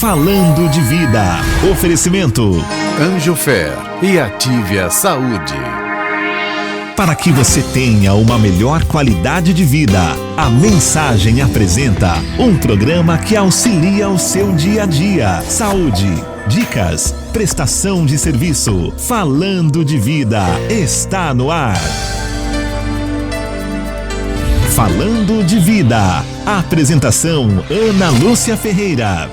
Falando de Vida. Oferecimento Anjofer e Ative a Saúde. Para que você tenha uma melhor qualidade de vida, a Mensagem apresenta um programa que auxilia o seu dia a dia. Saúde, dicas, prestação de serviço. Falando de Vida está no ar. Falando de Vida. Apresentação Ana Lúcia Ferreira.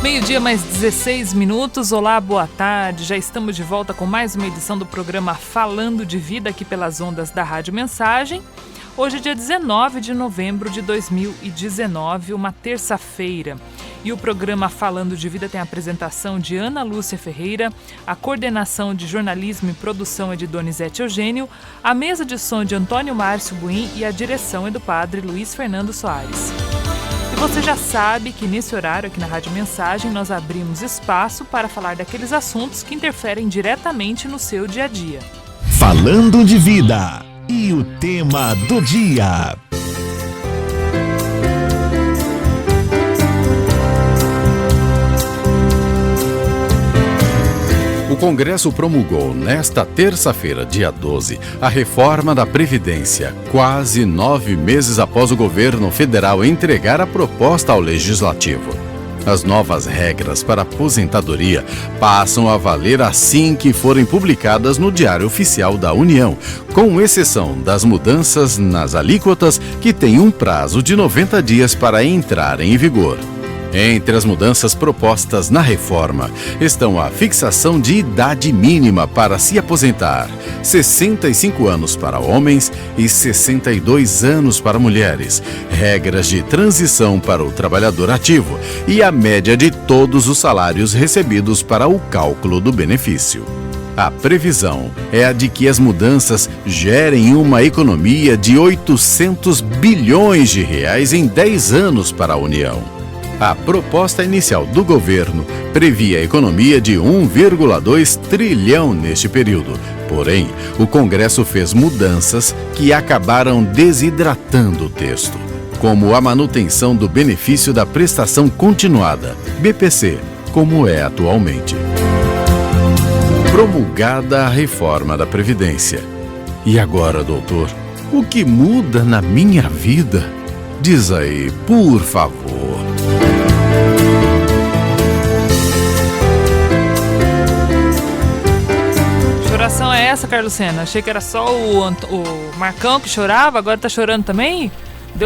Meio-dia mais 16 minutos. Olá, boa tarde. Já estamos de volta com mais uma edição do programa Falando de Vida aqui pelas ondas da Rádio Mensagem. Hoje é dia 19 de novembro de 2019, uma terça-feira. E o programa Falando de Vida tem a apresentação de Ana Lúcia Ferreira, a coordenação de jornalismo e produção é de Donizete Eugênio, a mesa de som de Antônio Márcio Buim e a direção é do padre Luiz Fernando Soares. E você já sabe que nesse horário aqui na Rádio Mensagem nós abrimos espaço para falar daqueles assuntos que interferem diretamente no seu dia a dia. Falando de Vida. E o tema do dia. O Congresso promulgou nesta terça-feira, dia 12, a reforma da Previdência, quase 9 meses após o governo federal entregar a proposta ao Legislativo. As novas regras para aposentadoria passam a valer assim que forem publicadas no Diário Oficial da União, com exceção das mudanças nas alíquotas que têm um prazo de 90 dias para entrarem em vigor. Entre as mudanças propostas na reforma estão a fixação de idade mínima para se aposentar, 65 anos para homens e 62 anos para mulheres, regras de transição para o trabalhador ativo e a média de todos os salários recebidos para o cálculo do benefício. A previsão é a de que as mudanças gerem uma economia de 800 bilhões de reais em 10 anos para a União. A proposta inicial do governo previa economia de 1,2 trilhão neste período. Porém, o Congresso fez mudanças que acabaram desidratando o texto, como a manutenção do benefício da prestação continuada, BPC, como é atualmente. Promulgada a reforma da Previdência. E agora, doutor, o que muda na minha vida? Diz aí, por favor. Choração é essa, Carlos Sena? Achei que era só o Marcão que chorava, agora tá chorando também?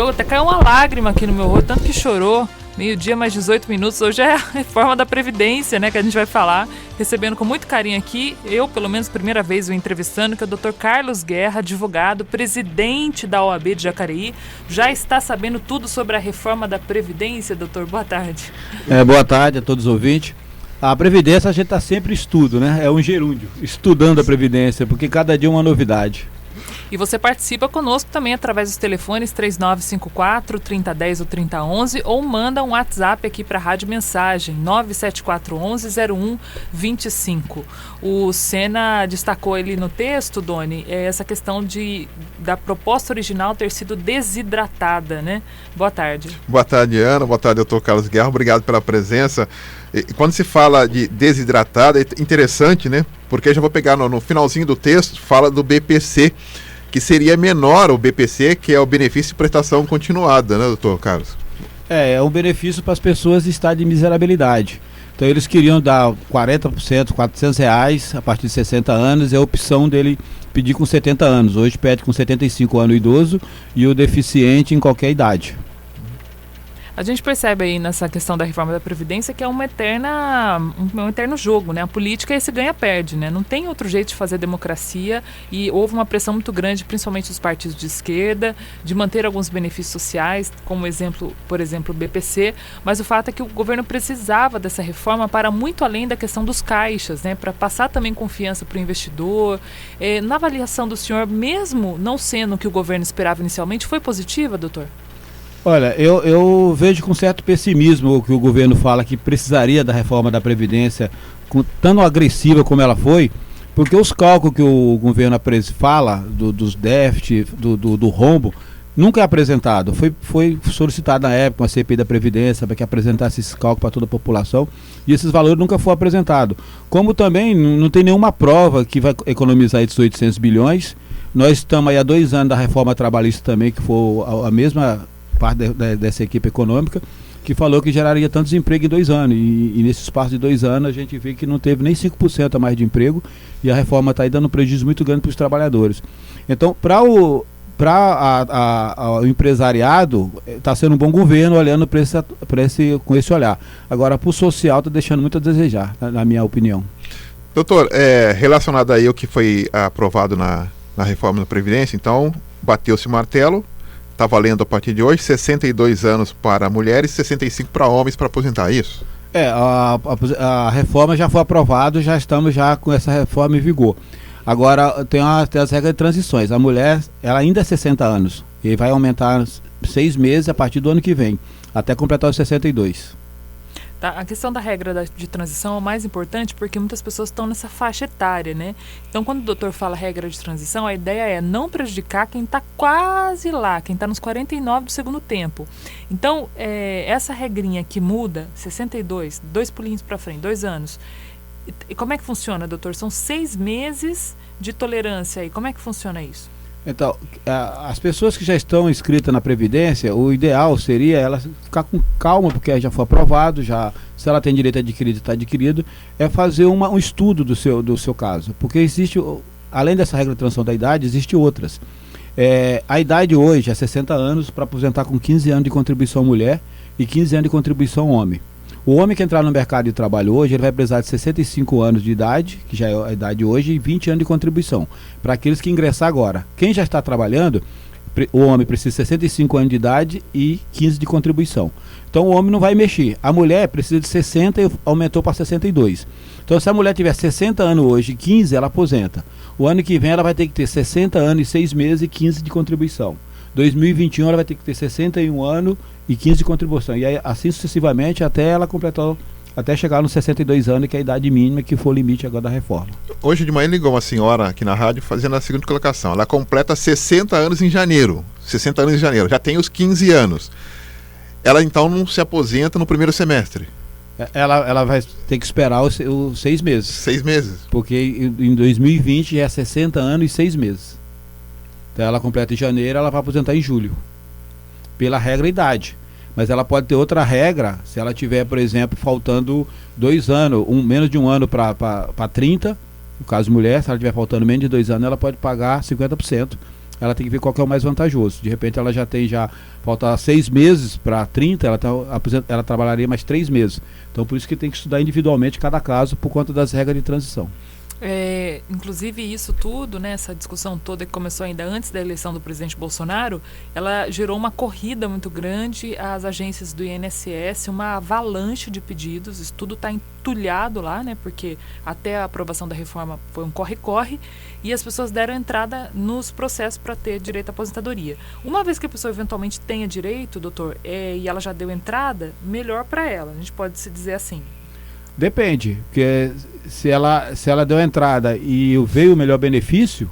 Até caiu uma lágrima aqui no meu rosto, tanto que chorou. Meio-dia mais 18 minutos, hoje é a reforma da Previdência, né, que a gente vai falar, recebendo com muito carinho aqui, eu, pelo menos, primeira vez o entrevistando, que é o Dr. Carlos Guerra, advogado, presidente da OAB de Jacareí. Já está sabendo tudo sobre a reforma da Previdência, doutor? Boa tarde. Boa tarde a todos os ouvintes. A Previdência a gente está sempre em estudo, né? É um gerúndio, estudando a Previdência, porque cada dia é uma novidade. E você participa conosco também através dos telefones 3954-3010 ou 3011 ou manda um WhatsApp aqui para a Rádio Mensagem 97411-0125. O Sena destacou ali no texto, Doni, essa questão da proposta original ter sido desidratada, né? Boa tarde. Boa tarde, Ana. Boa tarde, doutor Carlos Guerra. Obrigado pela presença. E quando se fala de desidratada, é interessante, né? Porque já vou pegar no finalzinho do texto, fala do BPC, que seria menor o BPC, que é o benefício de prestação continuada, né, doutor Carlos? É um benefício para as pessoas em estado de miserabilidade. Então eles queriam dar 40%, R$400 a partir de 60 anos, é a opção dele pedir com 70 anos. Hoje pede com 75 anos o idoso e o deficiente em qualquer idade. A gente percebe aí nessa questão da reforma da Previdência que é um eterno jogo, né? A política é esse ganha-perde, né? Não tem outro jeito de fazer democracia e houve uma pressão muito grande, principalmente dos partidos de esquerda, de manter alguns benefícios sociais, como por exemplo, o BPC, mas o fato é que o governo precisava dessa reforma para muito além da questão dos caixas, né? Para passar também confiança para o investidor. Na avaliação do senhor, mesmo não sendo o que o governo esperava inicialmente, foi positiva, doutor? Olha, eu vejo com certo pessimismo o que o governo fala que precisaria da reforma da Previdência, tão agressiva como ela foi, Porque os cálculos que o governo fala, dos déficit, do rombo, nunca é apresentado. Foi solicitado na época uma CPI da Previdência para que apresentasse esses cálculos para toda a população, e esses valores nunca foram apresentados. Como também não tem nenhuma prova que vai economizar esses 800 bilhões. Nós estamos aí há 2 anos da reforma trabalhista também, que foi a mesma parte dessa equipe econômica, que falou que geraria tantos empregos em 2 anos. E nesse espaço de 2 anos a gente vê que não teve nem 5% a mais de emprego, e a reforma está aí dando um prejuízo muito grande para os trabalhadores. Então, para o empresariado, está sendo um bom governo olhando com esse olhar. Agora, para o social, está deixando muito a desejar, na minha opinião. Doutor, relacionado aí ao que foi aprovado na reforma da Previdência, então, bateu-se o martelo, está valendo a partir de hoje 62 anos para mulheres e 65 para homens para aposentar, isso? A reforma já foi aprovada, já estamos já com essa reforma em vigor. Agora tem as regras de transições. A mulher, ela ainda é 60 anos e vai aumentar 6 meses a partir do ano que vem, até completar os 62. Tá, a questão da regra de transição é o mais importante porque muitas pessoas estão nessa faixa etária, né? Então, quando o doutor fala regra de transição, a ideia é não prejudicar quem está quase lá, quem está nos 49 do segundo tempo. Então, essa regrinha que muda, 62, 2 pulinhos para frente, 2 anos. E como é que funciona, doutor? São 6 meses de tolerância aí. Como é que funciona isso? Então, as pessoas que já estão inscritas na Previdência, o ideal seria ela ficar com calma, porque já foi aprovado, se ela tem direito adquirido, está adquirido, é fazer um estudo do seu caso. Porque existe, além dessa regra de transição da idade, existem outras. A idade hoje é 60 anos para aposentar com 15 anos de contribuição mulher e 15 anos de contribuição homem. O homem que entrar no mercado de trabalho hoje, ele vai precisar de 65 anos de idade, que já é a idade hoje, e 20 anos de contribuição. Para aqueles que ingressar agora. Quem já está trabalhando, o homem precisa de 65 anos de idade e 15 de contribuição. Então o homem não vai mexer. A mulher precisa de 60 e aumentou para 62. Então se a mulher tiver 60 anos hoje e 15, ela aposenta. O ano que vem ela vai ter que ter 60 anos e 6 meses e 15 de contribuição. 2021 ela vai ter que ter 61 anos e 15 de contribuição. E aí, assim sucessivamente até ela completar, até chegar nos 62 anos, que é a idade mínima, que foi o limite agora da reforma. Hoje de manhã ligou uma senhora aqui na rádio fazendo a seguinte colocação. Ela completa 60 anos em janeiro. 60 anos em janeiro. Já tem os 15 anos. Ela então não se aposenta no primeiro semestre. Ela vai ter que esperar os 6 meses. 6 meses. Porque em 2020 já é 60 anos e 6 meses. Então ela completa em janeiro, ela vai aposentar em julho. Pela regra idade. Mas ela pode ter outra regra se ela tiver, por exemplo, faltando 2 anos, menos de um ano para 30, no caso mulher, se ela tiver faltando menos de 2 anos, ela pode pagar 50%. Ela tem que ver qual que é o mais vantajoso. De repente ela já falta 6 meses para 30, ela trabalharia mais 3 meses. Então por isso que tem que estudar individualmente cada caso por conta das regras de transição. Inclusive isso tudo, né, essa discussão toda que começou ainda antes da eleição do presidente Bolsonaro, ela gerou uma corrida muito grande às agências do INSS, uma avalanche de pedidos. Isso tudo está entulhado lá, né, porque até a aprovação da reforma foi um corre-corre, e as pessoas deram entrada nos processos para ter direito à aposentadoria. Uma vez que a pessoa eventualmente tenha direito, doutor, e ela já deu entrada, melhor para ela, a gente pode se dizer assim. Depende, porque se ela deu entrada e veio o melhor benefício,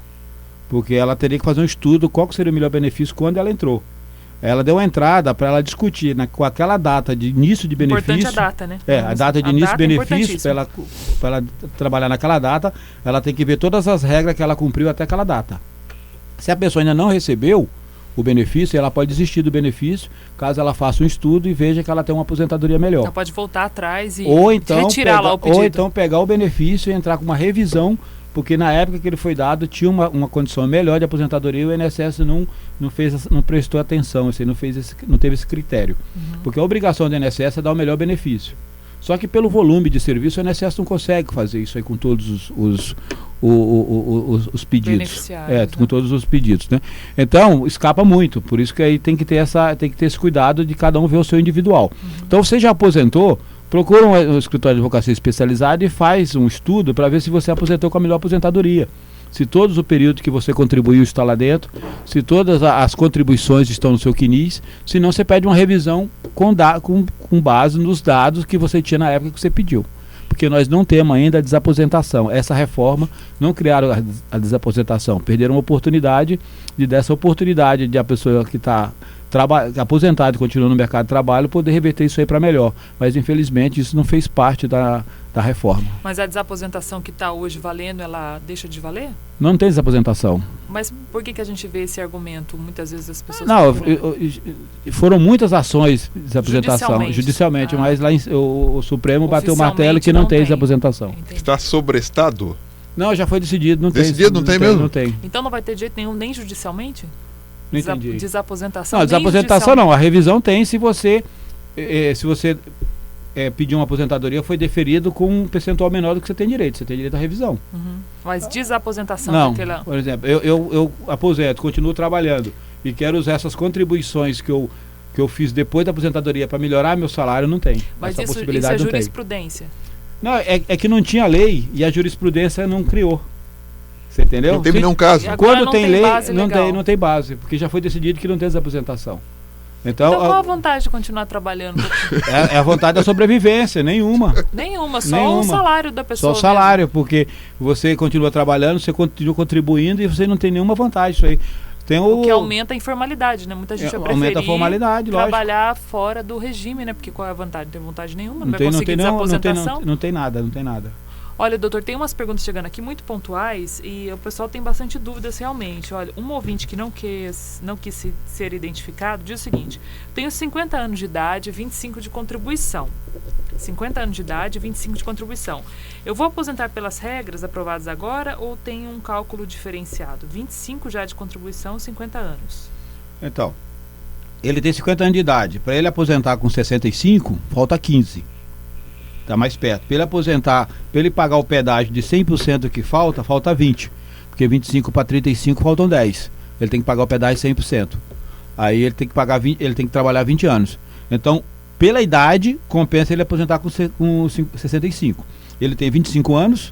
porque ela teria que fazer um estudo qual seria o melhor benefício quando ela entrou. Ela deu entrada para ela discutir com aquela data de início de benefício. Importante a data, né? A data de início de benefício, para ela trabalhar naquela data, ela tem que ver todas as regras que ela cumpriu até aquela data. Se a pessoa ainda não recebeu o benefício, ela pode desistir do benefício, caso ela faça um estudo e veja que ela tem uma aposentadoria melhor. Ela pode voltar atrás e retirar lá o pedido. Ou então pegar o benefício e entrar com uma revisão, porque na época que ele foi dado tinha uma condição melhor de aposentadoria e o INSS não prestou atenção, não teve esse critério. Porque a obrigação do INSS é dar o melhor benefício. Só que pelo volume de serviço, o INSS não consegue fazer isso aí com todos os pedidos. Com todos os pedidos, né? Então, escapa muito. Por isso que aí tem que ter esse cuidado de cada um ver o seu individual. Então, você já aposentou, procura um escritório de advocacia especializado e faz um estudo para ver se você aposentou com a melhor aposentadoria. Se todos o período que você contribuiu está lá dentro, se todas as contribuições estão no seu CNIS, se não você pede uma revisão com base nos dados que você tinha na época que você pediu. porque nós não temos ainda a desaposentação. Essa reforma não criaram a desaposentação, perderam a oportunidade dessa oportunidade de a pessoa que está aposentado e continua no mercado de trabalho poder reverter isso aí para melhor. Mas infelizmente isso não fez parte da reforma. Mas a desaposentação que está hoje valendo, ela deixa de valer? Não tem desaposentação. Mas por que a gente vê esse argumento? Muitas vezes as pessoas... Não, foram muitas ações de desaposentação, judicialmente, mas lá o Supremo bateu o martelo que não tem desaposentação. Entendi. Está sobrestado? Não, já foi decidido, não Decidido, tem. não tem mesmo? Não tem. Então não vai ter jeito nenhum, nem judicialmente? Não entendi. Desaposentação? Não, desaposentação não. A revisão tem se você pedir uma aposentadoria, foi deferido com um percentual menor do que você tem direito. Você tem direito à revisão. Uhum. Mas desaposentação não, daquela... por exemplo, eu aposento, continuo trabalhando e quero usar essas contribuições que eu fiz depois da aposentadoria para melhorar meu salário, não tem. Mas essa isso é jurisprudência? Não, é que não tinha lei e a jurisprudência não criou. Você entendeu? Não teve nenhum caso. Quando tem lei, não tem base, porque já foi decidido que não tem desaposentação. Então qual a vantagem de continuar trabalhando? É a vontade da sobrevivência, nenhuma. Só o salário da pessoa. Só o salário, porque você continua trabalhando, você continua contribuindo e você não tem nenhuma vantagem. Isso aí. O que aumenta a informalidade, né? Muita gente aumenta a formalidade, trabalhar lógico. Fora do regime, né? Porque qual é a vantagem? Não tem vantagem nenhuma, não vai conseguir desaposentação. Não tem nada. Olha, doutor, tem umas perguntas chegando aqui muito pontuais e o pessoal tem bastante dúvidas realmente. Olha, um ouvinte que não quis ser identificado diz o seguinte: tenho 50 anos de idade, 25 de contribuição. 50 anos de idade, 25 de contribuição. Eu vou aposentar pelas regras aprovadas agora ou tem um cálculo diferenciado? 25 já de contribuição, 50 anos. Então, ele tem 50 anos de idade. Para ele aposentar com 65, falta 15. Está mais perto. Para ele aposentar, para ele pagar o pedágio de 100% que falta 20. Porque 25 para 35 faltam 10. Ele tem que pagar o pedágio 100%. Aí ele tem que pagar 20, ele tem que trabalhar 20 anos. Então, pela idade, compensa ele aposentar com 65. Ele tem 25 anos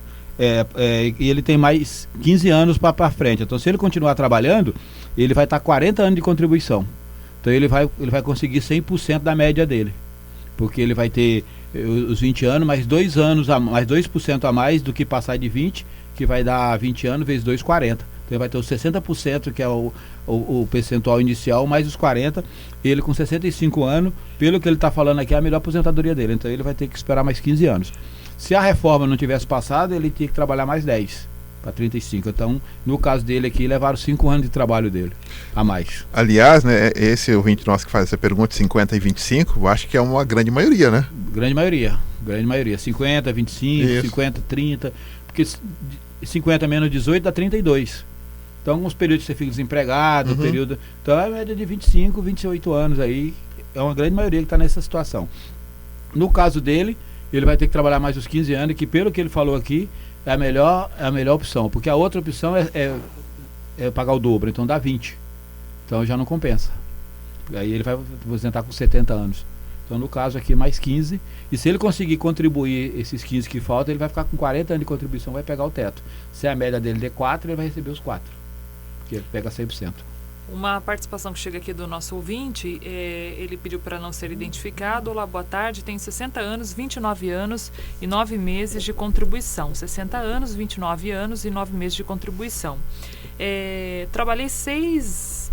e ele tem mais 15 anos para frente. Então, se ele continuar trabalhando, ele vai estar 40 anos de contribuição. Então, ele vai conseguir 100% da média dele. Porque ele vai ter os 20 anos, mais 2 anos, mais 2% a mais do que passar de 20, que vai dar 20 anos vezes 2, 40. Então ele vai ter os 60%, que é o percentual inicial, mais os 40%. Ele com 65 anos, pelo que ele está falando aqui, é a melhor aposentadoria dele. Então ele vai ter que esperar mais 15 anos. Se a reforma não tivesse passado, ele tinha que trabalhar mais 10 para 35. Então, no caso dele aqui, levaram 5 anos de trabalho dele a mais. Aliás, né, esse ouvinte nosso que faz essa pergunta, 50 e 25, eu acho que é uma grande maioria, né? Grande maioria. 50, 25, isso. 50, 30, porque 50 menos 18 dá 32. Então, alguns períodos você fica desempregado, período... Então, é a média de 25, 28 anos aí, é uma grande maioria que está nessa situação. No caso dele, ele vai ter que trabalhar mais os 15 anos, que pelo que ele falou aqui, é a melhor opção, porque a outra opção é pagar o dobro, então dá 20. Então já não compensa. Aí ele vai aposentar com 70 anos. Então no caso aqui mais 15, e se ele conseguir contribuir esses 15 que faltam, ele vai ficar com 40 anos de contribuição, vai pegar o teto. Se a média dele der 4, ele vai receber os 4, porque ele pega 100%. Uma participação que chega aqui do nosso ouvinte, ele pediu para não ser identificado. Olá, boa tarde, tenho 60 anos, 29 anos e 9 meses de contribuição. 60 anos, 29 anos e 9 meses de contribuição. Trabalhei 6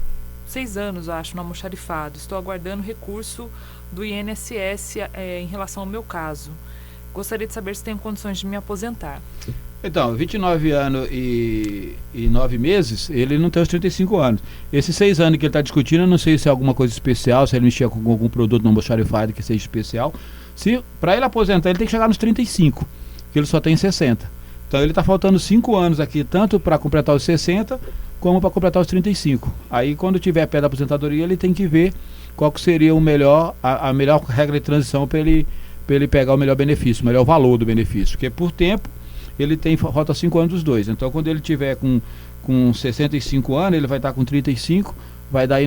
anos, acho, no almoxarifado. Estou aguardando recurso do INSS em relação ao meu caso. Gostaria de saber se tenho condições de me aposentar. Então, 29 anos e 9 meses, ele não tem os 35 anos. Esses 6 anos que ele está discutindo, eu não sei se é alguma coisa especial, se ele mexer com algum produto no almoxarifado que seja especial. Para ele aposentar, ele tem que chegar nos 35, que ele só tem 60. Então, ele está faltando 5 anos aqui, tanto para completar os 60, como para completar os 35. Aí, quando tiver pé da aposentadoria, ele tem que ver qual que seria a melhor regra de transição para ele pegar o melhor benefício, o melhor valor do benefício. Porque, por tempo, ele falta 5 anos dos dois. Então, quando ele tiver com 65 anos, ele vai estar com 35, vai dar aí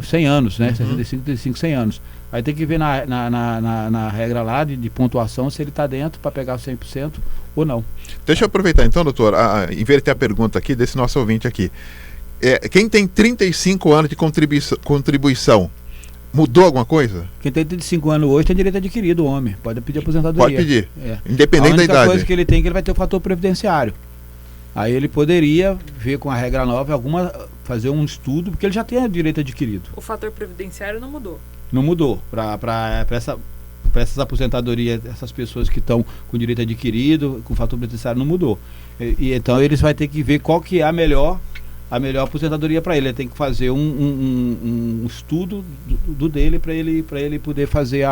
100 anos, né? 65, 35, 100 anos. Aí tem que ver na regra lá de pontuação se ele está dentro para pegar 100% ou não. Deixa eu aproveitar então, doutor, inverter a pergunta aqui desse nosso ouvinte aqui. Quem tem 35 anos de contribuição, Mudou alguma coisa? Quem tem 35 anos hoje tem direito adquirido, o homem. Pode pedir aposentadoria. Pode pedir. É. Independente da idade. A única coisa que ele tem é que ele vai ter o fator previdenciário. Aí ele poderia ver com a regra nova fazer um estudo, porque ele já tem o direito adquirido. O fator previdenciário não mudou. Não mudou. Para essas aposentadorias, essas pessoas que estão com direito adquirido, com fator previdenciário, não mudou. Então eles vão ter que ver qual que é a melhor aposentadoria para ele. Ele tem que fazer um estudo dele para ele poder fazer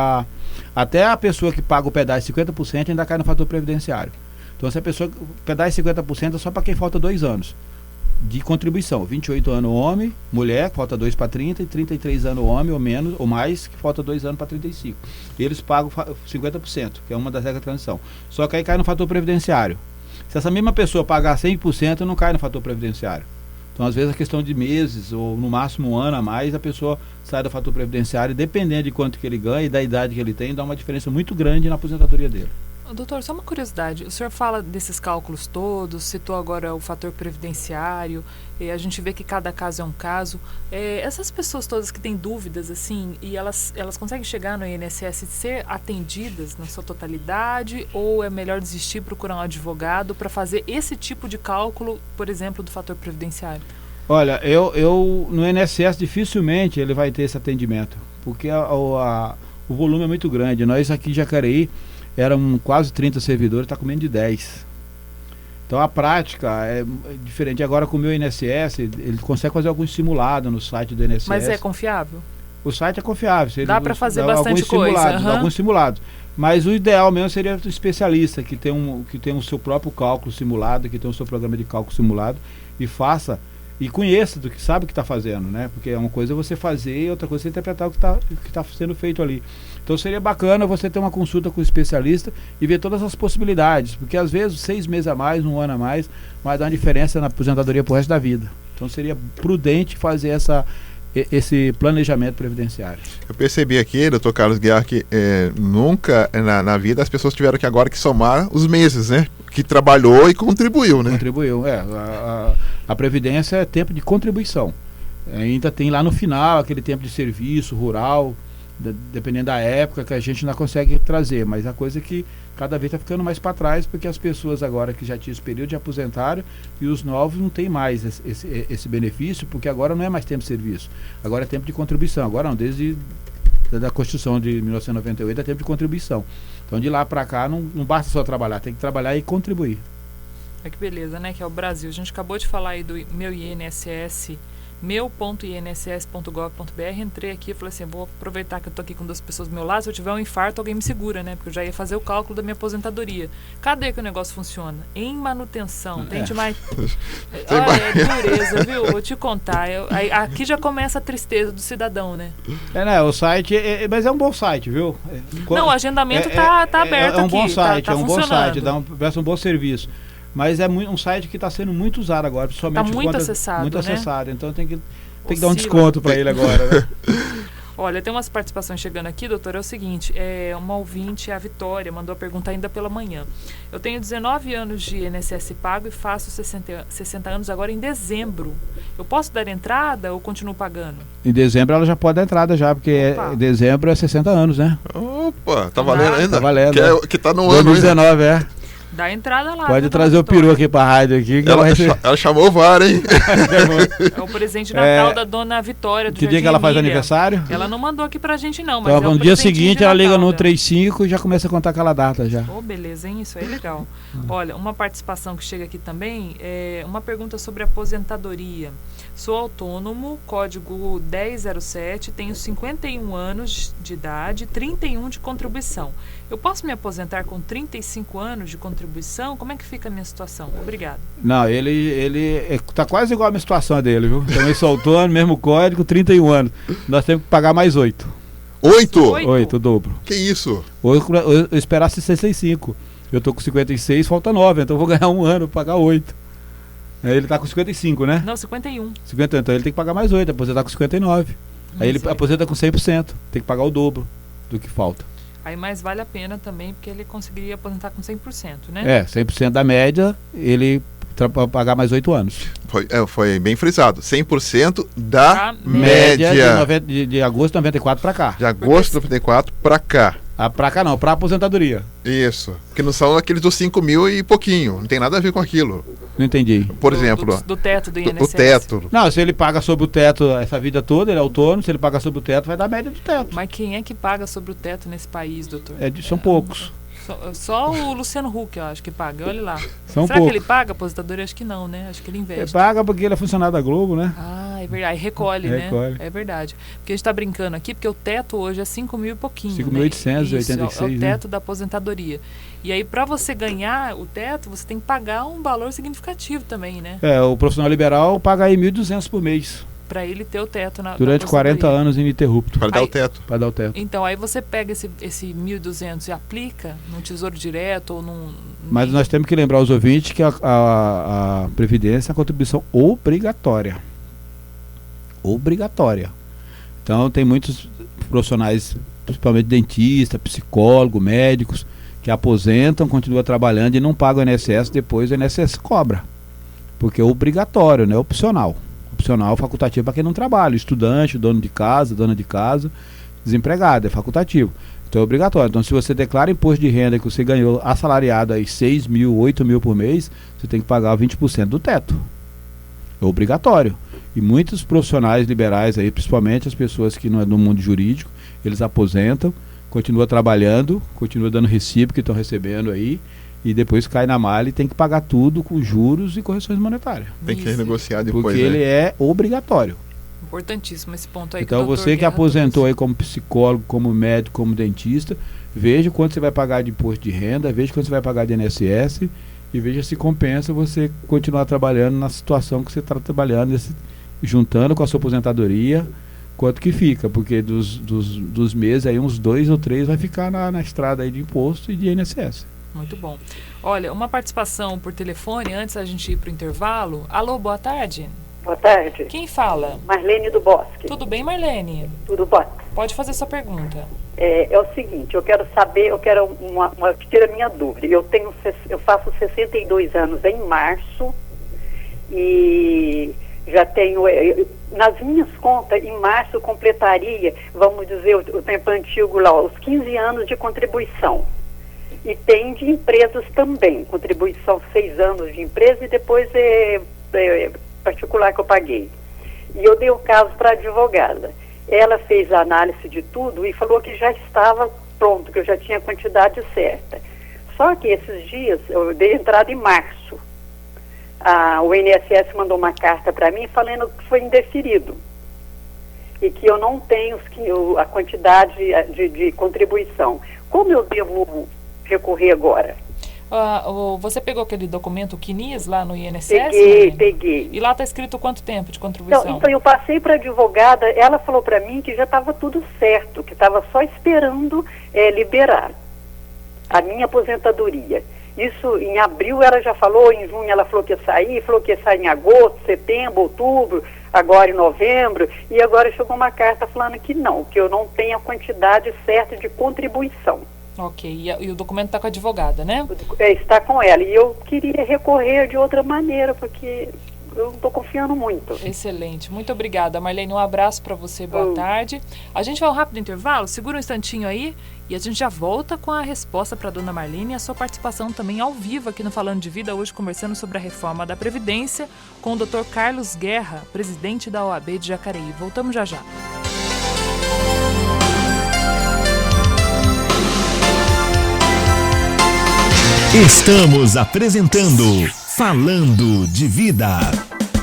até a pessoa que paga o pedágio 50% ainda cai no fator previdenciário. Então, se a pessoa pedágio 50% é só para quem falta 2 anos de contribuição. 28 anos homem, mulher, falta 2 para 30, e 33 anos homem ou menos, ou mais, que falta 2 anos para 35. E eles pagam 50%, que é uma das regras de transição. Só que aí cai no fator previdenciário. Se essa mesma pessoa pagar 100%, não cai no fator previdenciário. Então, às vezes, a questão de meses, ou no máximo 1 ano a mais, a pessoa sai do fator previdenciário, e dependendo de quanto que ele ganha e da idade que ele tem, dá uma diferença muito grande na aposentadoria dele. Doutor, só uma curiosidade, o senhor fala desses cálculos todos, citou agora o fator previdenciário, a gente vê que cada caso é um caso. Essas pessoas todas que têm dúvidas, assim, e elas conseguem chegar no INSS e ser atendidas na sua totalidade, ou é melhor desistir e procurar um advogado para fazer esse tipo de cálculo, por exemplo, do fator previdenciário? Olha, eu no INSS dificilmente ele vai ter esse atendimento, porque o volume é muito grande. Nós aqui em Jacareí eram quase 30 servidores, está com menos de 10. Então a prática é diferente. Agora com o meu INSS, ele consegue fazer alguns simulados no site do INSS. Mas é confiável? O site é confiável. Dá para fazer bastante coisa. Alguns simulados. Mas o ideal mesmo seria o especialista, que tem o seu próprio cálculo simulado, que tem o seu programa de cálculo simulado, e faça, e conheça do que sabe o que está fazendo, né? Porque uma coisa é você fazer e outra coisa é você interpretar o que está sendo feito ali. Então seria bacana você ter uma consulta com o especialista e ver todas as possibilidades, porque às vezes 6 meses a mais, 1 ano a mais, vai dar uma diferença na aposentadoria pro resto da vida. Então seria prudente fazer esse planejamento previdenciário. Eu percebi aqui, doutor Carlos Guiar, que nunca na vida as pessoas tiveram que agora que somar os meses, né? Que trabalhou e contribuiu, né? Contribuiu, a Previdência é tempo de contribuição. Ainda tem lá no final aquele tempo de serviço rural, dependendo da época, que a gente não consegue trazer, mas a coisa é que cada vez está ficando mais para trás, porque as pessoas agora que já tinham esse período de aposentaram e os novos não têm mais esse benefício, porque agora não é mais tempo de serviço, agora é tempo de contribuição. Agora não, desde a Constituição de 1998 é tempo de contribuição. Então de lá para cá não basta só trabalhar, tem que trabalhar e contribuir. Que beleza, né? Que é o Brasil. A gente acabou de falar aí do meu INSS, meu.inss.gov.br, entrei aqui e falei assim, vou aproveitar que eu tô aqui com 2 pessoas do meu lado, se eu tiver um infarto, alguém me segura, né? Porque eu já ia fazer o cálculo da minha aposentadoria. Cadê que o negócio funciona? Em manutenção. Tente mais... Olha, dureza, viu? Vou te contar. Aqui já começa a tristeza do cidadão, né? O site, mas é um bom site, viu? Não, o agendamento tá aberto aqui. É um bom site, tá é um bom site, presta um bom serviço. Mas é um site que está sendo muito usado agora, principalmente está muito acessado, muito né? acessado, então tem que dar um desconto para ele agora, né? Olha, tem umas participações chegando aqui, doutor, é o seguinte, uma ouvinte, a Vitória, mandou a pergunta ainda pela manhã. Eu tenho 19 anos de INSS pago e faço 60 anos agora em dezembro. Eu posso dar entrada ou continuo pagando? Em dezembro ela já pode dar entrada já, porque dezembro é 60 anos, né? Opa, tá valendo ainda? Tá valendo. Que tá no ano 2019, ainda. Dá entrada lá. Pode trazer o peru aqui pra rádio aqui. Ela chamou o VAR, hein? É o presente de Natal da dona Vitória do Que dia que ela faz aniversário? Ela não mandou aqui pra gente não, mas então, no dia seguinte ela liga no 35 e já começa a contar aquela data já. Beleza, hein? Isso aí é legal. Olha, uma participação que chega aqui também é uma pergunta sobre aposentadoria. Sou autônomo, código 1007, tenho 51 anos de idade, 31 de contribuição. Eu posso me aposentar com 35 anos de contribuição? Como é que fica a minha situação? Obrigado. Não, ele tá quase igual a minha situação dele, viu? Também sou autônomo, mesmo código, 31 anos. Nós temos que pagar mais 8. 8? 8, o dobro. Que isso? Eu esperasse 65. Eu tô com 56, falta 9, então eu vou ganhar 1 ano, pagar 8. Ele tá com 55, né? Não, 51. 50, então ele tem que pagar mais 8, aposentar com 59. Aí ele aposenta com 100%, tem que pagar o dobro do que falta. Aí mais vale a pena também, porque ele conseguiria aposentar com 100%, né? 100% da média, ele para pagar mais 8 anos. Foi bem frisado. 100% da média. De agosto de 94 para cá. De agosto de 94 para cá. Para cá não, para aposentadoria. Isso. Que não são aqueles dos 5 mil e pouquinho. Não tem nada a ver com aquilo. Não entendi. Por exemplo... Do teto do INSS. O teto. Não, se ele paga sobre o teto essa vida toda, ele é autônomo, se ele paga sobre o teto, vai dar a média do teto. Mas quem é que paga sobre o teto nesse país, doutor? São poucos. Só o Luciano Huck, eu acho que paga. Olha lá. São Será poucos. que ele paga aposentadoria? Acho que não, né? Acho que ele investe. Ele paga porque ele é funcionário da Globo, né? Ah, é verdade. Recolhe, né? É verdade. Porque a gente tá brincando aqui, porque o teto hoje é 5 mil e pouquinho. 5.886, é o teto da aposentadoria. E aí, para você ganhar o teto, você tem que pagar um valor significativo também, né? O profissional liberal paga aí 1.200 por mês. Para ele ter o teto durante 40 anos ininterrupto. Para dar o teto. Para dar o teto. Então, aí você pega esse 1.200 e aplica num Tesouro Direto ou num... Mas nós temos que lembrar aos ouvintes que a Previdência é uma contribuição obrigatória. Obrigatória. Então, tem muitos profissionais, principalmente dentista, psicólogo, médicos, que aposentam, continuam trabalhando e não pagam o INSS, depois o INSS cobra. Porque é obrigatório, não é opcional. Opcional, facultativo para quem não trabalha, estudante, dono de casa, dona de casa, desempregado, é facultativo. Então é obrigatório. Então se você declara imposto de renda que você ganhou assalariado aí 6 mil, 8 mil por mês, você tem que pagar 20% do teto. É obrigatório. E muitos profissionais liberais aí, principalmente as pessoas que não é do mundo jurídico, eles aposentam, continuam trabalhando, continuam dando recibo que estão recebendo aí, e depois cai na malha e tem que pagar tudo com juros e correções monetárias. Tem que renegociar depois, porque ele é obrigatório. Importantíssimo esse ponto aí. Então você que aposentou aí como psicólogo, como médico, como dentista, veja quanto você vai pagar de imposto de renda, veja quanto você vai pagar de INSS e veja se compensa você continuar trabalhando na situação que você está trabalhando, juntando com a sua aposentadoria, quanto que fica, porque dos meses aí uns 2 ou 3 vai ficar na estrada aí de imposto e de INSS. Muito bom. Olha, uma participação por telefone, antes da gente ir para o intervalo. Alô, boa tarde. Boa tarde. Quem fala? Marlene do Bosque. Tudo bem, Marlene? Tudo bom. Pode fazer sua pergunta. É o seguinte, eu quero saber, tira a minha dúvida. Eu faço 62 anos em março e já tenho, nas minhas contas, em março eu completaria, vamos dizer, o tempo antigo lá, os 15 anos de contribuição. E tem de empresas também, contribuição 6 anos de empresa e depois particular que eu paguei. E eu dei o caso para a advogada. Ela fez a análise de tudo e falou que já estava pronto, que eu já tinha a quantidade certa. Só que esses dias, eu dei entrada em março. O INSS mandou uma carta para mim falando que foi indeferido. E que eu não tenho a quantidade de contribuição. Como eu devo recorrer agora? Você pegou aquele documento CNIS lá no INSS? Peguei. E lá está escrito quanto tempo de contribuição? Então eu passei para a advogada, ela falou para mim que já estava tudo certo, que estava só esperando liberar a minha aposentadoria. Isso em abril ela já falou, em junho ela falou que ia sair em agosto, setembro, outubro, agora em novembro, e agora chegou uma carta falando que não, que eu não tenho a quantidade certa de contribuição. Ok, e o documento está com a advogada, né? Está com ela, e eu queria recorrer de outra maneira, porque eu não estou confiando muito. Excelente, muito obrigada, Marlene, um abraço para você, boa tarde. A gente vai um rápido intervalo, segura um instantinho aí, e a gente já volta com a resposta para a dona Marlene e a sua participação também ao vivo aqui no Falando de Vida, hoje conversando sobre a reforma da Previdência com o Dr. Carlos Guerra, presidente da OAB de Jacareí. Voltamos já já. Estamos apresentando Falando de Vida.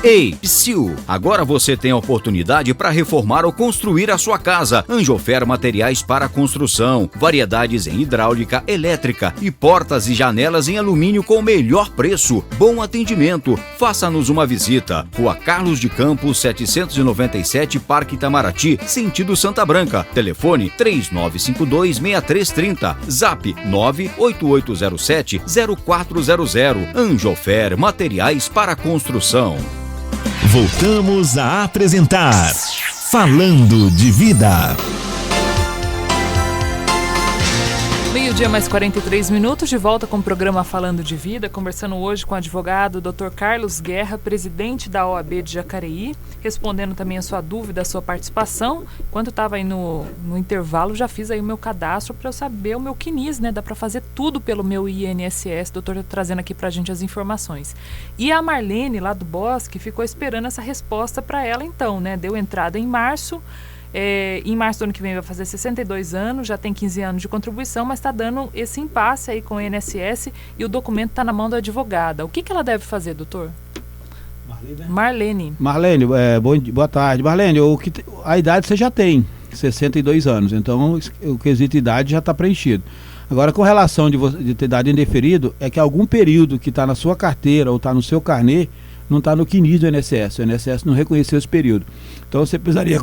Ei, psiu! Agora você tem a oportunidade para reformar ou construir a sua casa. Anjofer Materiais para Construção. Variedades em hidráulica, elétrica e portas e janelas em alumínio com o melhor preço. Bom atendimento. Faça-nos uma visita. Rua Carlos de Campos, 797, Parque Itamaraty, sentido Santa Branca. Telefone 3952-6330. Zap 98807-0400. Anjofer Materiais para Construção. Voltamos a apresentar Falando de Vida. Meio-dia mais 43 minutos, de volta com o programa Falando de Vida, conversando hoje com o advogado Dr. Carlos Guerra, presidente da OAB de Jacareí, respondendo também a sua dúvida, a sua participação. Enquanto estava aí no intervalo, já fiz aí o meu cadastro para eu saber o meu CNIS, né? Dá para fazer tudo pelo meu INSS, doutor trazendo aqui para a gente as informações. E a Marlene, lá do Bosque, ficou esperando essa resposta para ela então, né? Deu entrada em março. Em março do ano que vem vai fazer 62 anos, já tem 15 anos de contribuição, mas está dando esse impasse aí com o INSS e o documento está na mão da advogada. O que ela deve fazer, doutor? Marlene. Marlene, boa tarde. Marlene, a idade você já tem, 62 anos, então o quesito idade já está preenchido. Agora, com relação de ter dado indeferido, é que algum período que está na sua carteira ou está no seu carnê, não está no CNIS do INSS. O INSS não reconheceu esse período. Então você precisaria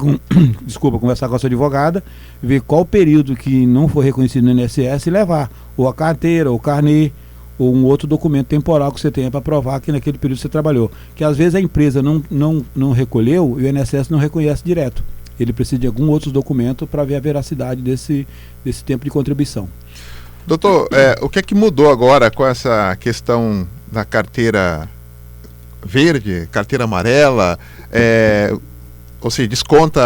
conversar com a sua advogada, ver qual período que não foi reconhecido no INSS e levar ou a carteira, ou o carnê, ou um outro documento temporal que você tenha para provar que naquele período você trabalhou. Que às vezes a empresa não recolheu e o INSS não reconhece direto. Ele precisa de algum outro documento para ver a veracidade desse tempo de contribuição. Doutor, o que é que mudou agora com essa questão da carteira verde, carteira amarela, ou seja, desconta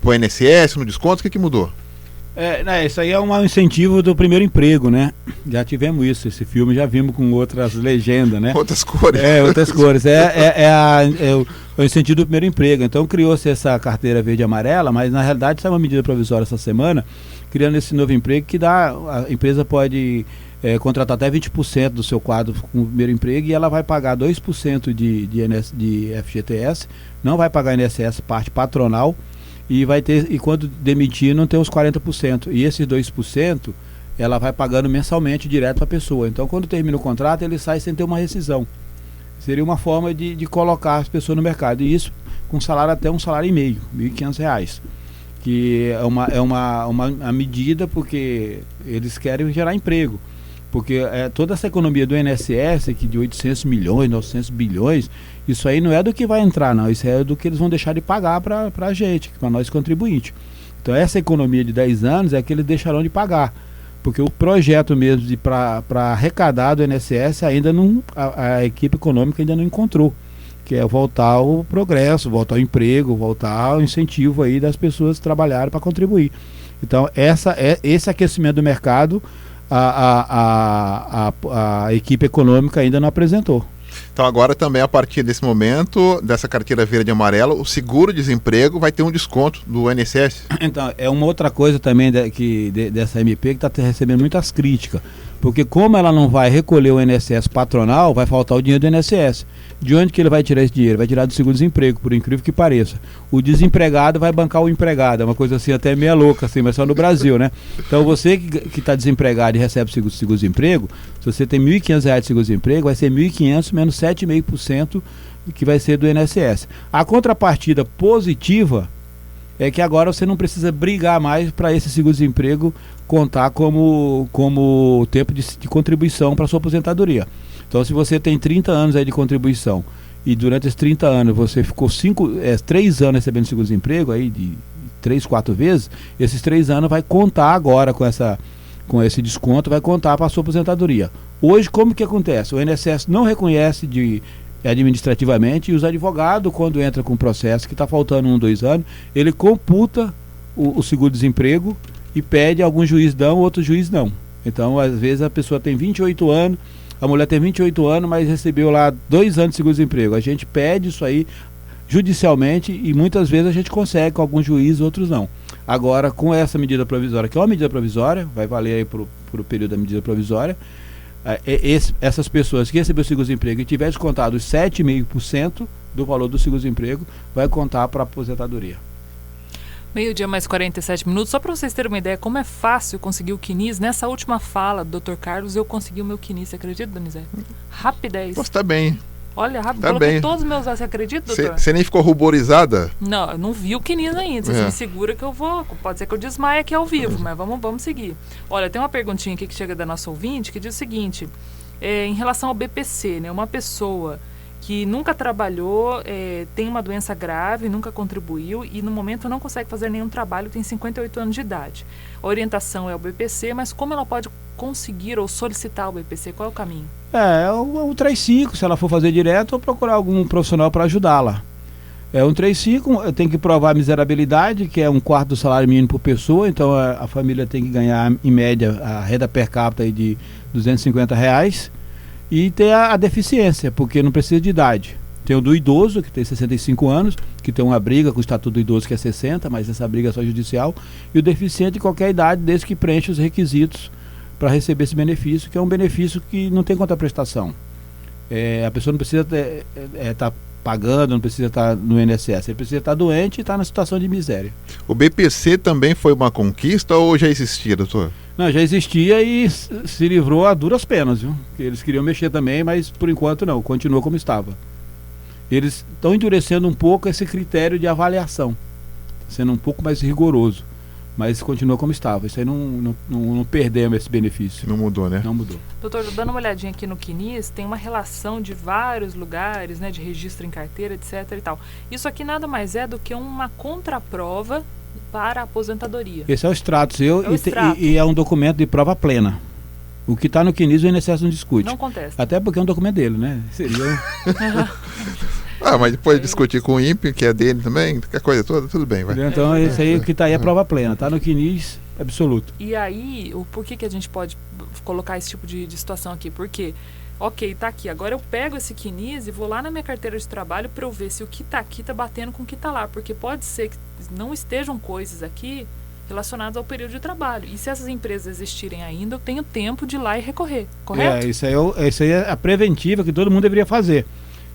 para o INSS, não desconta, o que mudou? Isso aí é um incentivo do primeiro emprego, né? Já tivemos isso, esse filme já vimos com outras legendas, né? Outras cores. Outras cores. O incentivo do primeiro emprego. Então criou-se essa carteira verde e amarela, mas na realidade saiu uma medida provisória essa semana, criando esse novo emprego que a empresa pode contratar até 20% do seu quadro com o primeiro emprego e ela vai pagar 2% de FGTS, não vai pagar INSS parte patronal e quando demitir não tem os 40%. E esses 2% ela vai pagando mensalmente direto para a pessoa. Então quando termina o contrato ele sai sem ter uma rescisão. Seria uma forma de colocar as pessoas no mercado. E isso com salário até um salário e meio, R$ 1.500. Que é uma medida porque eles querem gerar emprego. Porque toda essa economia do INSS, que de 800 milhões, 900 bilhões, isso aí não é do que vai entrar, não. Isso é do que eles vão deixar de pagar para a gente, para nós contribuintes. Então essa economia de 10 anos é que eles deixarão de pagar. Porque o projeto mesmo para arrecadar do INSS ainda não, a equipe econômica ainda não encontrou. Que é voltar ao progresso, voltar ao emprego, voltar ao incentivo aí das pessoas trabalharem para contribuir. Então esse aquecimento do mercado a equipe econômica ainda não apresentou. Então agora também a partir desse momento, dessa carteira verde e amarela, o seguro-desemprego vai ter um desconto do INSS? Então, é uma outra coisa também dessa MP que está recebendo muitas críticas, porque como ela não vai recolher o INSS patronal, vai faltar o dinheiro do INSS. De onde que ele vai tirar esse dinheiro? Vai tirar do seguro-desemprego, por incrível que pareça. O desempregado vai bancar o empregado, é uma coisa assim até meia louca, assim, mas só no Brasil, né? Então você que está desempregado e recebe seguro-desemprego, se você tem R$ 1.500 de seguro-desemprego, vai ser 1.500 menos 7,5% que vai ser do INSS. A contrapartida positiva é que agora você não precisa brigar mais para esse seguro-desemprego contar como tempo de contribuição para a sua aposentadoria. Então, se você tem 30 anos aí de contribuição e durante esses 30 anos você ficou 3 anos recebendo seguro-desemprego, aí de 3, 4 vezes, esses 3 anos vai contar agora com esse desconto, vai contar para a sua aposentadoria. Hoje, como que acontece? O INSS não reconhece administrativamente e os advogados, quando entra com um processo que está faltando 1, 2 anos, ele computa o seguro-desemprego e pede, algum juiz dão, outro juiz não. Então, às vezes a pessoa tem 28 anos, a mulher tem 28 anos, mas recebeu lá 2 anos de seguro-desemprego. A gente pede isso aí judicialmente e muitas vezes a gente consegue com alguns juízes, outros não. Agora, com essa medida provisória, que é uma medida provisória, vai valer aí para o período da medida provisória, essas pessoas que receberam seguro-desemprego e tiver descontado os 7,5% do valor do seguro-desemprego, vai contar para a aposentadoria. Meio-dia mais 47 minutos. Só para vocês terem uma ideia como é fácil conseguir o CNIS, nessa última fala do Dr. Carlos, eu consegui o meu CNIS, você acredita, Donizete? Rapidez. Você está bem. Olha, rápido, tá coloquei bem. todos os meus... Você acredita, doutor? Você nem ficou ruborizada? Não, eu não vi o CNIS ainda. Você me segura que eu vou... Pode ser que eu desmaie aqui ao vivo, mas vamos seguir. Olha, tem uma perguntinha aqui que chega da nossa ouvinte que diz o seguinte, em relação ao BPC, né? Uma pessoa que nunca trabalhou, tem uma doença grave, nunca contribuiu e no momento não consegue fazer nenhum trabalho, tem 58 anos de idade. A orientação é o BPC, mas como ela pode conseguir ou solicitar o BPC? Qual é o caminho? É o 35, se ela for fazer direto, ou procurar algum profissional para ajudá-la. É um 35, tem que provar a miserabilidade, que é 1/4 do salário mínimo por pessoa, então a família tem que ganhar, em média, a renda per capita aí de R$250, e ter a deficiência, porque não precisa de idade. Tem o do idoso, que tem 65 anos, que tem uma briga com o Estatuto do Idoso, que é 60, mas essa briga é só judicial, e o deficiente de qualquer idade, desde que preenche os requisitos para receber esse benefício, que é um benefício que não tem contraprestação. A pessoa não precisa estar pagando, não precisa estar no INSS, ele precisa estar doente e estar na situação de miséria. O BPC também foi uma conquista ou já existia, doutor? Não, já existia e se livrou a duras penas, viu? Eles queriam mexer também, mas por enquanto não, continua como estava. Eles estão endurecendo um pouco esse critério de avaliação, sendo um pouco mais rigoroso, mas continua como estava. Isso aí não perdemos esse benefício. Não mudou, né? Não mudou. Doutor, dando uma olhadinha aqui no CNIS, tem uma relação de vários lugares, né, de registro em carteira, etc. e tal. Isso aqui nada mais é do que uma contraprova para a aposentadoria. Esse é o extrato extrato. E é um documento de prova plena. O que está no CNIS o INSS não discute. Não contesta. Até porque é um documento dele, né? Seria... mas depois de discutir com o INPE, que é dele também, qualquer coisa toda, tudo bem, vai. Então, esse aí, o que está aí é prova plena, está no CNIS absoluto. E aí, por que a gente pode colocar esse tipo de situação aqui? Porque, ok, tá aqui, agora eu pego esse CNIS e vou lá na minha carteira de trabalho para eu ver se o que está aqui está batendo com o que está lá, porque pode ser que não estejam coisas aqui relacionadas ao período de trabalho. E se essas empresas existirem ainda, eu tenho tempo de ir lá e recorrer, correto? Isso aí é a preventiva que todo mundo deveria fazer.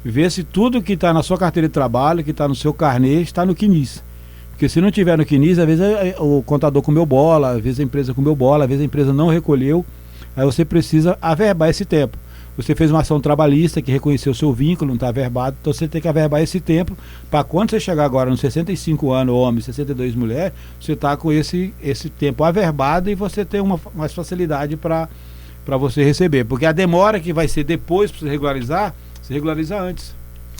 Ver se tudo que está na sua carteira de trabalho, que está no seu carnê, está no CNIS. Porque se não tiver no CNIS, às vezes o contador comeu bola, às vezes a empresa comeu bola, às vezes a empresa não recolheu, aí você precisa averbar esse tempo. Você fez uma ação trabalhista que reconheceu o seu vínculo, não está averbado, então você tem que averbar esse tempo para quando você chegar agora nos 65 anos, homem, 62 mulher, você está com esse tempo averbado e você tem mais facilidade para você receber. Porque a demora que vai ser depois para você regularizar, se regulariza antes.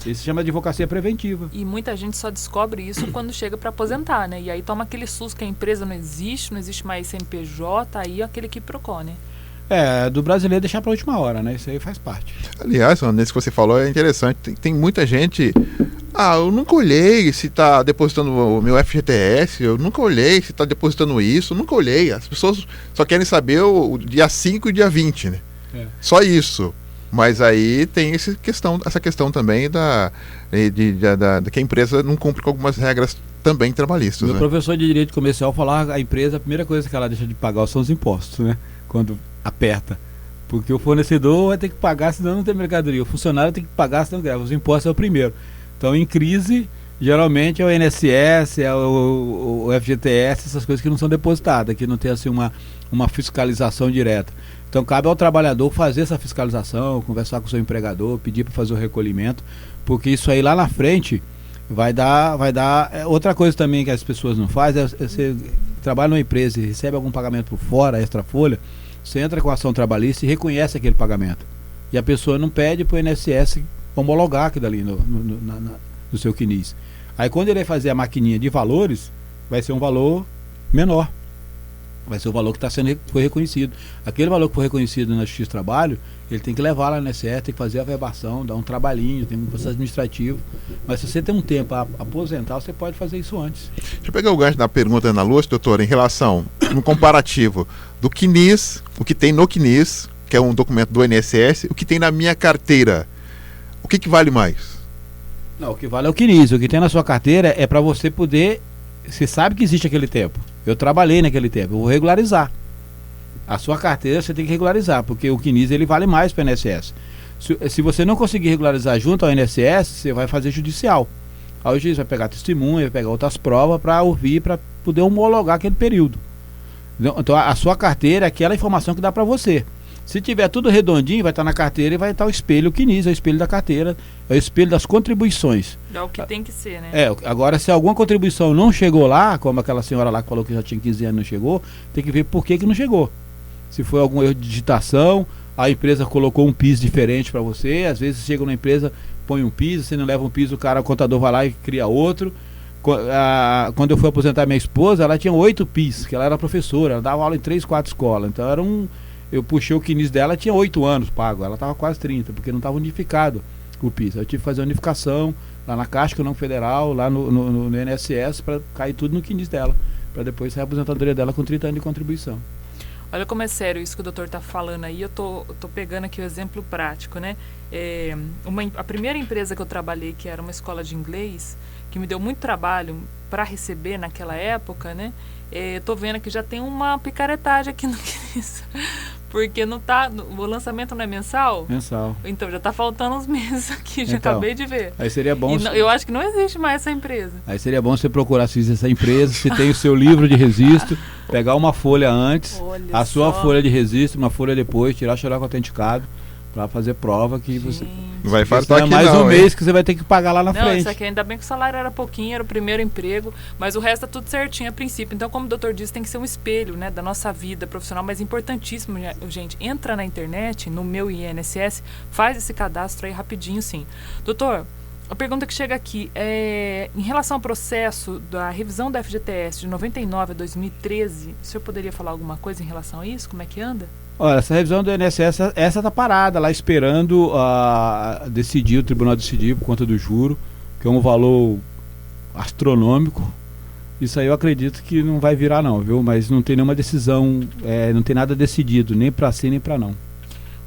Isso se chama de advocacia preventiva. E muita gente só descobre isso quando chega para aposentar, né? E aí toma aquele susto que a empresa não existe mais CNPJ, aí aquele quiprocó, né? Do brasileiro deixar para a última hora, né? Isso aí faz parte. Aliás, nesse que você falou é interessante. Tem muita gente... eu nunca olhei se está depositando o meu FGTS, eu nunca olhei se está depositando isso, eu nunca olhei. As pessoas só querem saber o dia 5 e o dia 20, né? Só isso. Mas aí tem essa questão também de que a empresa não cumpre com algumas regras também trabalhistas. Meu professor de direito comercial falava, a empresa, a primeira coisa que ela deixa de pagar são os impostos, né? Quando aperta. Porque o fornecedor vai ter que pagar, senão não tem mercadoria. O funcionário tem que pagar, senão não grava. Os impostos é o primeiro. Então, em crise, geralmente é o INSS, é o FGTS, essas coisas que não são depositadas, que não tem assim uma fiscalização direta. Então, cabe ao trabalhador fazer essa fiscalização, conversar com o seu empregador, pedir para fazer o recolhimento, porque isso aí lá na frente vai dar outra coisa também que as pessoas não fazem, você trabalha numa empresa e recebe algum pagamento por fora, extra folha, você entra com a ação trabalhista e reconhece aquele pagamento. E a pessoa não pede para o INSS homologar aquilo ali no seu CNIS. Aí quando ele vai fazer a maquininha de valores, vai ser um valor menor. Vai ser o valor que foi reconhecido. Aquele valor que foi reconhecido na Justiça do Trabalho, ele tem que levar lá na INSS, tem que fazer a averbação, dar um trabalhinho, tem um processo administrativo. Mas se você tem um tempo a aposentar, você pode fazer isso antes. Deixa eu pegar o gancho da pergunta da Ana Lúcia, doutor, em relação, no comparativo do CNIS, o que tem no CNIS, que é um documento do INSS, o que tem na minha carteira. O que vale mais? Não, o que vale é o CNIS. O que tem na sua carteira é para você poder... Você sabe que existe aquele tempo. Eu trabalhei naquele tempo, eu vou regularizar. A sua carteira você tem que regularizar, porque o CNIS ele vale mais para o INSS. Se você não conseguir regularizar junto ao INSS, você vai fazer judicial. Aí o juiz vai pegar testemunha, vai pegar outras provas para ouvir, para poder homologar aquele período. Então a sua carteira é aquela informação que dá para você. Se tiver tudo redondinho, vai estar na carteira e vai estar o espelho, o CNIS, é o espelho da carteira, é o espelho das contribuições. É o que tem que ser, né? Agora se alguma contribuição não chegou lá, como aquela senhora lá que falou que já tinha 15 anos e não chegou, tem que ver por que não chegou. Se foi algum erro de digitação, a empresa colocou um PIS diferente para você, às vezes chega na empresa, põe um piso, você não leva um piso, o contador vai lá e cria outro. Quando eu fui aposentar minha esposa, ela tinha 8 PIS, que ela era professora, ela dava aula em 3, 4 escolas. Então eu puxei o CNIS dela, tinha 8 anos pago, ela estava quase 30, porque não estava unificado o PIS. Eu tive que fazer a unificação lá na Caixa Econômica Federal, lá no INSS, para cair tudo no CNIS dela, para depois sair a aposentadoria dela com 30 anos de contribuição. Olha como é sério isso que o doutor está falando aí, eu tô pegando aqui o exemplo prático, né? A primeira empresa que eu trabalhei, que era uma escola de inglês, que me deu muito trabalho para receber naquela época, né? Tô vendo que já tem uma picaretagem aqui no CNIS, porque não tá, o lançamento não é mensal? Mensal. Então já tá faltando uns meses aqui, já acabei de ver. Aí seria bom. Eu acho que não existe mais essa empresa. Aí seria bom você procurar se existe essa empresa, se tem o seu livro de registro, pegar uma folha antes, a sua folha de registro, uma folha depois, tirar o xerox autenticado para fazer prova que você. Não vai faltar aqui mais não, um mês que você vai ter que pagar lá na frente. Isso aqui ainda bem que o salário era pouquinho, era o primeiro emprego, mas o resto é tudo certinho a princípio. Então, como o doutor disse, tem que ser um espelho, né, da nossa vida profissional, mas importantíssimo, gente, entra na internet, no meu INSS, faz esse cadastro aí rapidinho, sim. Doutor, a pergunta que chega aqui em relação ao processo da revisão da FGTS de 99 a 2013, o senhor poderia falar alguma coisa em relação a isso? Como é que anda? Olha, essa revisão do INSS, essa tá parada lá esperando decidir, o tribunal decidir por conta do juro, que é um valor astronômico. Isso aí eu acredito que não vai virar não, viu? Mas não tem nenhuma decisão, não tem nada decidido, nem para sim nem para não.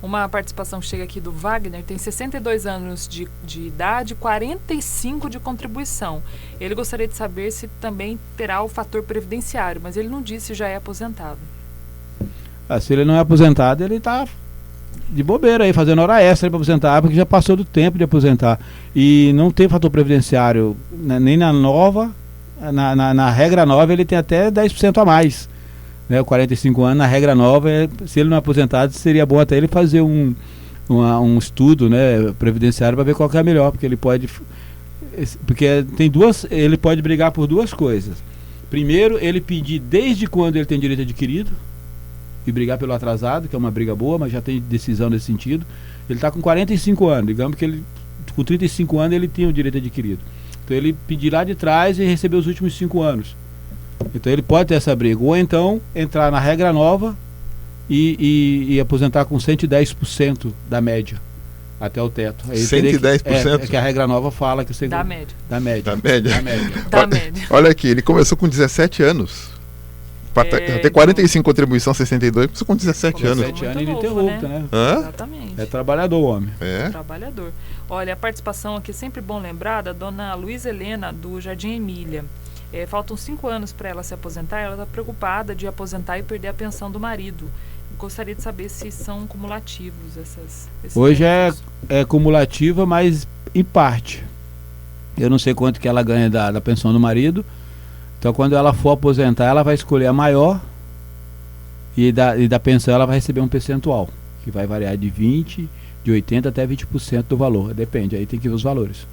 Uma participação que chega aqui do Wagner, tem 62 anos de idade, 45 de contribuição. Ele gostaria de saber se também terá o fator previdenciário, mas ele não disse se já é aposentado. Se ele não é aposentado, ele está de bobeira aí, fazendo hora extra para aposentar, porque já passou do tempo de aposentar. E não tem fator previdenciário, nem na nova, na regra nova ele tem até 10% a mais. Né? 45 anos, na regra nova, se ele não é aposentado, seria bom até ele fazer um estudo, né, previdenciário para ver qual que é a melhor, porque ele pode. Porque tem ele pode brigar por duas coisas. Primeiro, ele pedir desde quando ele tem direito adquirido, e brigar pelo atrasado, que é uma briga boa, mas já tem decisão nesse sentido. Ele está com 45 anos, digamos que ele com 35 anos ele tem o direito adquirido. Então ele pedir lá de trás e receber os últimos 5 anos. Então ele pode ter essa briga. Ou então entrar na regra nova e aposentar com 110% da média, até o teto. Aí 110%? É que a regra nova fala que você... Da média. Da média. Da média. Da média. Da média. Olha aqui, ele começou com 17 anos. Ter 45 contribuição, 62, começou com 17 anos. 17 anos ininterrupto, né? Exatamente. É trabalhador o homem. Trabalhador. Olha, a participação aqui é sempre bom lembrar da dona Luísa Helena, do Jardim Emília. Faltam 5 anos para ela se aposentar, ela está preocupada de aposentar e perder a pensão do marido. Gostaria de saber se são cumulativos esses Hoje é cumulativa, mas em parte. Eu não sei quanto que ela ganha da pensão do marido. Então, quando ela for aposentar, ela vai escolher a maior e da pensão ela vai receber um percentual, que vai variar de 20%, de 80% até 20% do valor. Depende, aí tem que ver os valores.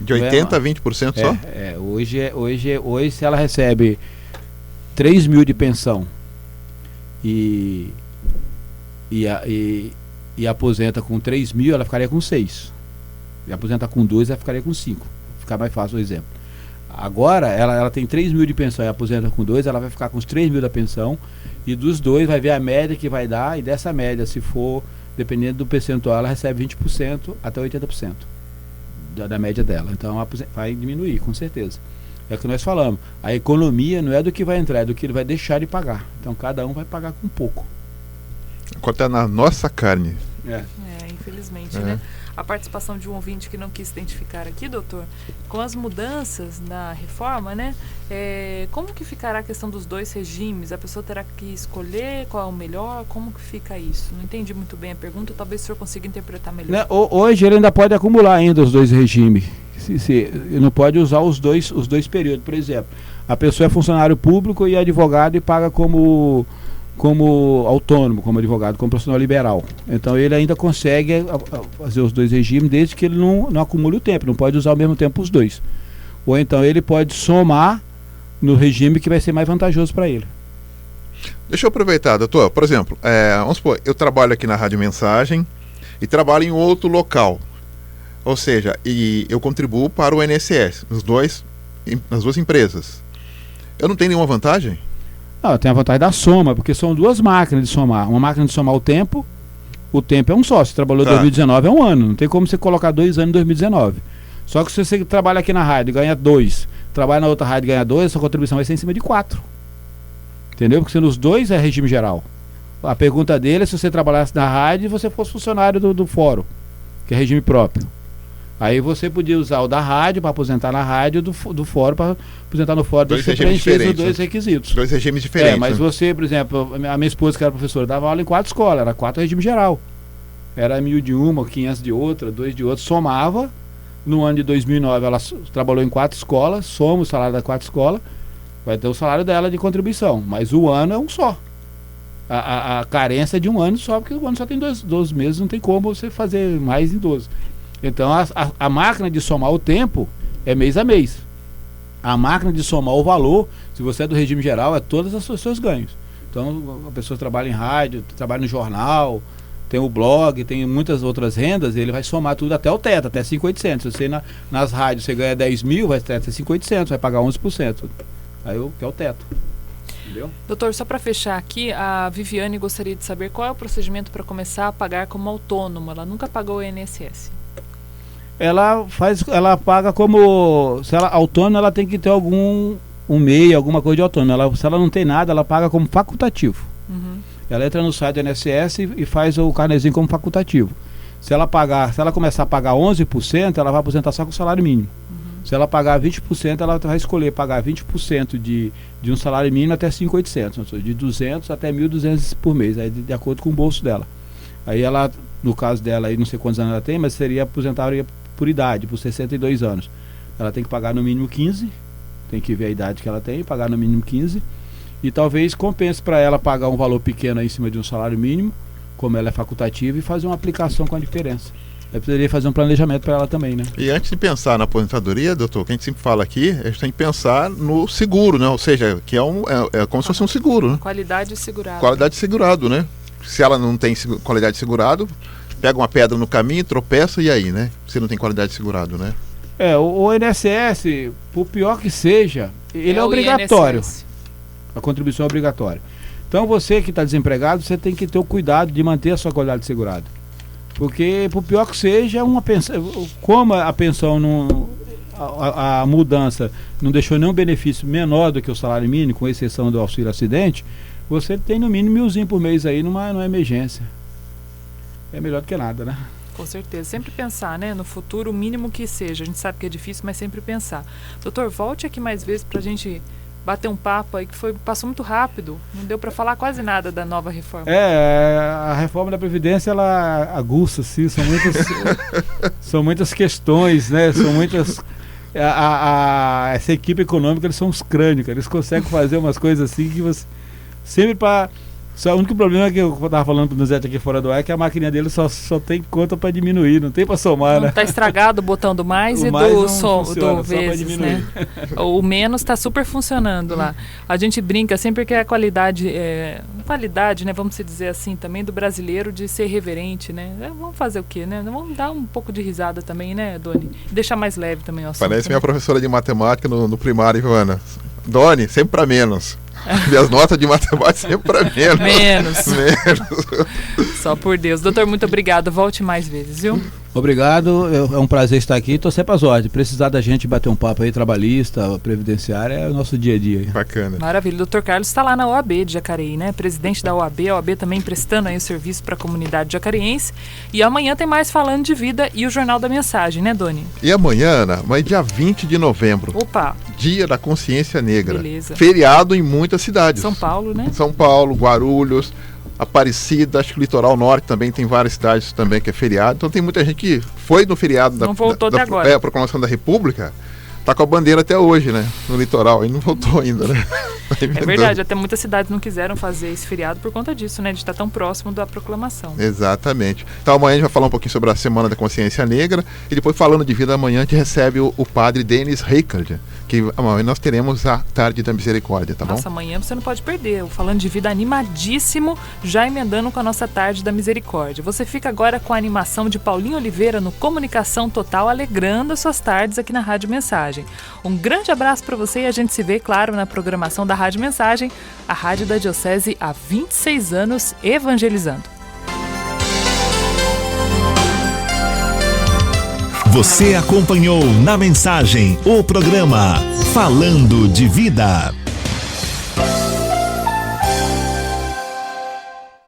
De 80% a 20% só? Hoje, se ela recebe 3 mil de pensão e aposenta com 3 mil, ela ficaria com 6. E aposenta com 2, ela ficaria com 5. Ficar mais fácil o exemplo. Agora, ela tem 3 mil de pensão e aposenta com 2, ela vai ficar com os 3 mil da pensão, e dos 2 vai ver a média que vai dar, e dessa média, se for, dependendo do percentual, ela recebe 20% até 80% da média dela. Então, vai diminuir, com certeza. É o que nós falamos. A economia não é do que vai entrar, é do que ele vai deixar de pagar. Então, cada um vai pagar com pouco. Enquanto é na nossa carne. Infelizmente, né? A participação de um ouvinte que não quis identificar aqui, doutor, com as mudanças na reforma, né? Como que ficará a questão dos 2 regimes? A pessoa terá que escolher qual é o melhor? Como que fica isso? Não entendi muito bem a pergunta, talvez o senhor consiga interpretar melhor. Hoje ele ainda pode acumular ainda os 2 regimes. Não pode usar os dois períodos. Por exemplo, a pessoa é funcionário público e advogado e paga como autônomo, como advogado, como profissional liberal. Então ele ainda consegue fazer os 2 regimes, desde que ele não acumule o tempo, não pode usar ao mesmo tempo os 2. Ou então ele pode somar no regime que vai ser mais vantajoso para ele. Deixa eu aproveitar, doutor. Por exemplo, vamos supor, eu trabalho aqui na Rádio Mensagem e trabalho em outro local. Ou seja, e eu contribuo para o INSS, nas duas empresas. Eu não tenho nenhuma vantagem? Não, tem a vantagem da soma, porque são duas máquinas de somar. Uma máquina de somar o tempo é um só. Você trabalhou em 2019, é um ano. Não tem como você colocar 2 anos em 2019. Só que se você trabalha aqui na rádio e ganha 2, trabalha na outra rádio e ganha 2, a sua contribuição vai ser em cima de 4. Entendeu? Porque nos dois é regime geral. A pergunta dele é se você trabalhasse na rádio e você fosse funcionário do fórum, que é regime próprio. Aí você podia usar o da rádio para aposentar na rádio, do fórum para aposentar no fórum, dois você preencher os dois requisitos. 2 regimes diferentes. Mas você, por exemplo, a minha esposa que era professora, dava aula em 4 escolas, era 4 regime geral. Era 1.000 de uma, 500 de outra, 2 de outra, somava. No ano de 2009 ela trabalhou em 4 escolas, soma o salário das 4 escolas, vai ter o salário dela de contribuição, mas o ano é um só. A carência é de um ano só, porque o ano só tem 12 meses, não tem como você fazer mais em 12. Então a máquina de somar o tempo é mês a mês. A máquina de somar o valor, se você é do regime geral, é todos os seus ganhos. Então a pessoa trabalha em rádio, trabalha no jornal, tem o blog, tem muitas outras rendas, ele vai somar tudo até o teto, até 5.800. Se você nas rádios você ganha 10 mil, vai até 5.800, vai pagar 11%. Aí que é o teto. Entendeu? Doutor, só para fechar aqui, a Viviane gostaria de saber qual é o procedimento para começar a pagar como autônomo. Ela nunca pagou o INSS. Ela paga como, se ela autônoma, ela tem que ter um MEI, alguma coisa de autônomo. Se ela não tem nada, ela paga como facultativo. Uhum. Ela entra no site do INSS e faz o carnezinho como facultativo. Se ela começar a pagar 11%, ela vai aposentar só com o salário mínimo. Uhum. Se ela pagar 20%, ela vai escolher pagar 20% de um salário mínimo até 5.800, de 200 até 1.200 por mês, aí de acordo com o bolso dela. Aí ela, no caso dela, aí não sei quantos anos ela tem, mas seria aposentadoria por idade, por 62 anos. Ela tem que pagar no mínimo 15, tem que ver a idade que ela tem, pagar no mínimo 15, e talvez compense para ela pagar um valor pequeno aí em cima de um salário mínimo, como ela é facultativa, e fazer uma aplicação com a diferença. Aí poderia fazer um planejamento para ela também, né? E antes de pensar na aposentadoria, doutor, que a gente sempre fala aqui, a gente tem que pensar no seguro, né? Ou seja, que é como se fosse um seguro, né? Qualidade segurada. Qualidade segurado, né? Se ela não tem qualidade segurado, pega uma pedra no caminho, tropeça e aí, né? Se não tem qualidade segurado, né? O INSS, por pior que seja, ele é obrigatório. INSS. A contribuição é obrigatória. Então você que está desempregado, você tem que ter o cuidado de manter a sua qualidade segurada. Porque, por pior que seja, uma pensão, como a pensão a mudança não deixou nenhum benefício menor do que o salário mínimo, com exceção do auxílio acidente, você tem no mínimo 1.000 por mês aí numa emergência. É melhor do que nada, né? Com certeza. Sempre pensar, né? No futuro, o mínimo que seja. A gente sabe que é difícil, mas sempre pensar. Doutor, volte aqui mais vezes pra gente bater um papo aí, que passou muito rápido. Não deu para falar quase nada da nova reforma. A reforma da Previdência, ela aguça, assim, são muitas questões, né? São muitas... essa equipe econômica, eles são uns crânios, eles conseguem fazer umas coisas assim que você... Sempre para... O único problema que eu estava falando pro Nuzete aqui fora do ar é que a maquininha dele só tem conta para diminuir, não tem para somar, né? Tá estragado o botão do mais o e mais do vezes, né? O menos está super funcionando lá. A gente brinca sempre que é a qualidade, né? Vamos dizer assim, também do brasileiro de ser reverente, né? Vamos fazer o quê, né? Vamos dar um pouco de risada também, né, Doni? Deixar mais leve também o assunto. Parece minha professora de matemática no primário, Ivana. Doni, sempre para menos. E as notas de matemática sempre para menos. Menos. Só por Deus. Doutor, muito obrigado. Volte mais vezes, viu? Obrigado. É um prazer estar aqui. Estou sempre às ordens. Precisar da gente bater um papo aí, trabalhista, previdenciário, é o nosso dia a dia. Bacana. Maravilha. O doutor Carlos está lá na OAB de Jacareí, né? Presidente da OAB. A OAB também prestando aí o serviço para a comunidade jacareense. E amanhã tem mais Falando de Vida e o Jornal da Mensagem, né, Doni? E amanhã, Ana, mas dia 20 de novembro. Opa! Dia da Consciência Negra. Beleza. Feriado em muitas cidades. São Paulo, né? São Paulo, Guarulhos, Aparecida, acho que o Litoral Norte também tem várias cidades também que é feriado. Então tem muita gente que foi no feriado Não voltou até agora. A proclamação da República, tá com a bandeira até hoje, né? No litoral, e não voltou ainda, né? É verdade, até muitas cidades não quiseram fazer esse feriado por conta disso, né? De estar tão próximo da proclamação. Exatamente. Então amanhã a gente vai falar um pouquinho sobre a Semana da Consciência Negra, e depois, falando de vida, amanhã a gente recebe o padre Denis Rickard, que amanhã nós teremos a Tarde da Misericórdia, tá bom? Nossa, amanhã você não pode perder. O Falando de Vida animadíssimo, já emendando com a nossa Tarde da Misericórdia. Você fica agora com a animação de Paulinho Oliveira no Comunicação Total, alegrando as suas tardes aqui na Rádio Mensagem. Um grande abraço para você e a gente se vê, claro, na programação da Rádio Mensagem, a rádio da Diocese há 26 anos evangelizando. Você acompanhou na Mensagem o programa Falando de Vida.